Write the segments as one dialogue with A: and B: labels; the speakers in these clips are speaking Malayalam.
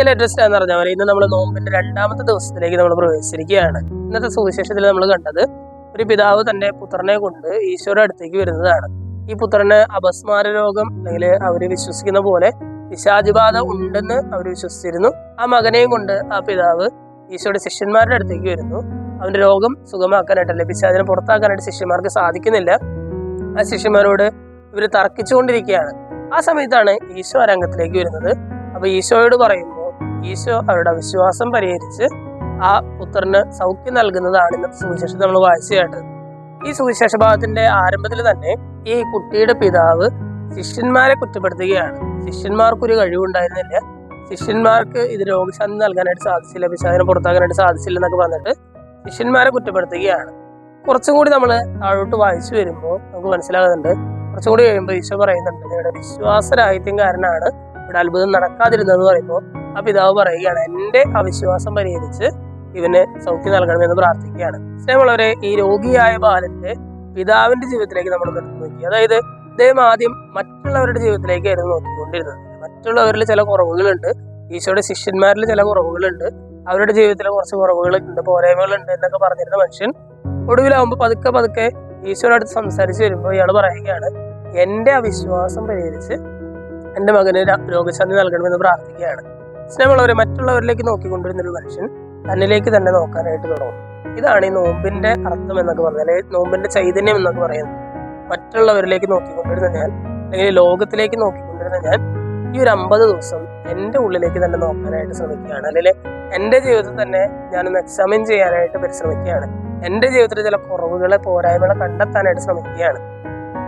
A: ലേറ്റസ്റ്റ് എന്ന് പറഞ്ഞാൽ പോലെ ഇന്ന് നമ്മൾ നോമ്പിന്റെ രണ്ടാമത്തെ ദിവസത്തിലേക്ക് നമ്മൾ പ്രവേശിച്ചിരിക്കുകയാണ്. ഇന്നത്തെ സുവിശേഷത്തിൽ നമ്മൾ കണ്ടത് ഒരു പിതാവ് തന്റെ പുത്രനെ കൊണ്ട് ഈശോയുടെ അടുത്തേക്ക് വരുന്നതാണ്. ഈ പുത്രന് അപസ്മാര രോഗം അല്ലെങ്കിൽ അവര് വിശ്വസിക്കുന്ന പോലെ പിശാചുബാധ ഉണ്ടെന്ന് അവർ വിശ്വസിച്ചിരുന്നു. ആ മകനെയും കൊണ്ട് ആ പിതാവ് ഈശോയുടെ ശിഷ്യന്മാരുടെ അടുത്തേക്ക് വരുന്നു. അവന്റെ രോഗം സുഖമാക്കാനായിട്ടല്ലേ, പിശാചിനെ പുറത്താക്കാനായിട്ട് ശിഷ്യന്മാർക്ക് സാധിക്കുന്നില്ല. ആ ശിഷ്യന്മാരോട് ഇവര് തർക്കിച്ചുകൊണ്ടിരിക്കുകയാണ്. ആ സമയത്താണ് ഈശോ ആ രംഗത്തിലേക്ക് വരുന്നത്. അപ്പൊ ഈശോയോട് പറയുമ്പോൾ ഈശോ അവരുടെ അവിശ്വാസം പരിഹരിച്ച് ആ പുത്രന് സൗഖ്യം നൽകുന്നതാണ് ഇന്നത്തെ സുവിശേഷം നമ്മൾ വായിച്ചു കേട്ടത്. ഈ സുവിശേഷ ഭാഗത്തിന്റെ ആരംഭത്തിൽ തന്നെ ഈ കുട്ടിയുടെ പിതാവ് ശിഷ്യന്മാരെ കുറ്റപ്പെടുത്തുകയാണ്. ശിഷ്യന്മാർക്കൊരു കഴിവുണ്ടായിരുന്നില്ല, ശിഷ്യന്മാർക്ക് ഇത് രോഗശാന്തി നൽകാനായിട്ട് സാധിച്ചില്ല, പിശാചിനെ പുറത്താക്കാനായിട്ട് സാധിച്ചില്ല എന്നൊക്കെ പറഞ്ഞിട്ട് ശിഷ്യന്മാരെ കുറ്റപ്പെടുത്തുകയാണ്. കുറച്ചും കൂടി നമ്മൾ താഴോട്ട് വായിച്ചു വരുമ്പോൾ നമുക്ക് മനസ്സിലാകുന്നുണ്ട്. കുറച്ചും കൂടി കഴിയുമ്പോൾ ഈശോ പറയുന്നുണ്ട്, നിങ്ങളുടെ വിശ്വാസരാഹിത്യം കാരണമാണ് ഇവിടെ അത്ഭുതം നടക്കാതിരുന്നത് പറയുമ്പോൾ ആ പിതാവ് പറയുകയാണ്, എന്റെ അവിശ്വാസം പരിഹരിച്ച് ഇവന് സൗഖ്യം നൽകണമെന്ന് പ്രാർത്ഥിക്കുകയാണ്. സ്നേഹമുള്ളവരെ, ഈ രോഗിയായ ബാലന്റെ പിതാവിന്റെ ജീവിതത്തിലേക്ക് നമ്മൾ നിർത്തി നോക്കി. അതായത് ഇദ്ദേഹം ആദ്യം മറ്റുള്ളവരുടെ ജീവിതത്തിലേക്കായിരുന്നു നോക്കിക്കൊണ്ടിരുന്നത്. മറ്റുള്ളവരിൽ ചില കുറവുകളുണ്ട്, ഈശോയുടെ ശിഷ്യന്മാരിൽ ചില കുറവുകളുണ്ട്, അവരുടെ ജീവിതത്തിൽ കുറച്ച് കുറവുകളുണ്ട്, പോരായ്മകളുണ്ട് എന്നൊക്കെ പറഞ്ഞിരുന്ന മനുഷ്യൻ ഒടുവിലാവുമ്പോൾ പതുക്കെ പതുക്കെ ഈശോയുടെ അടുത്ത് സംസാരിച്ച് വരുമ്പോൾ ഇയാൾ പറയുകയാണ്, എന്റെ അവിശ്വാസം പരിഹരിച്ച് എന്റെ മകന് രോഗശാന്തി നൽകണമെന്ന് പ്രാർത്ഥിക്കുകയാണ്. സ്നേഹമുള്ളവരെ, മറ്റുള്ളവരിലേക്ക് നോക്കിക്കൊണ്ടിരുന്നൊരു മനുഷ്യൻ തന്നിലേക്ക് തന്നെ നോക്കാനായിട്ട് തുടങ്ങും. ഇതാണ് ഈ നോമ്പിന്റെ അർത്ഥം എന്നൊക്കെ പറഞ്ഞാൽ, നോമ്പിന്റെ ചൈതന്യം എന്നൊക്കെ പറയുന്നത്. മറ്റുള്ളവരിലേക്ക് നോക്കിക്കൊണ്ടിരുന്ന ഞാൻ, അല്ലെങ്കിൽ ലോകത്തിലേക്ക് നോക്കിക്കൊണ്ടിരുന്ന ഞാൻ ഈ ഒരു 50 ദിവസം എൻ്റെ ഉള്ളിലേക്ക് തന്നെ നോക്കാനായിട്ട് ശ്രമിക്കുകയാണ്. അല്ലെങ്കിൽ എൻ്റെ ജീവിതത്തിൽ തന്നെ ഞാനൊന്ന് എക്സാമിൻ ചെയ്യാനായിട്ട് പരിശ്രമിക്കുകയാണ്. എൻ്റെ ജീവിതത്തിലെ ചില കുറവുകളെ, പോരായ്മകളെ കണ്ടെത്താനായിട്ട് ശ്രമിക്കുകയാണ്.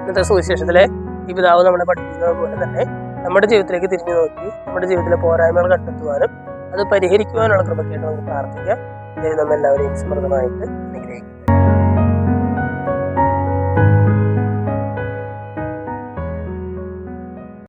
A: ഇന്നത്തെ സുവിശേഷത്തിലെ ഈ പിതാവ് നമ്മളെ പഠിപ്പിക്കുന്നത് പോലെ തന്നെ നമ്മുടെ ജീവിതത്തിലേക്ക് തിരിഞ്ഞു നോക്കി നമ്മുടെ ജീവിതത്തിലെ പോരായ്മകൾ കണ്ടെത്തുവാനും അത് പരിഹരിക്കുവാനുള്ള കൃപയ്ക്കായിട്ട് നമുക്ക് പ്രാർത്ഥിക്കാം. ദൈവം നമ്മെല്ലാവരെയും സമൃദ്ധമായിട്ട് അനുഗ്രഹിക്കും.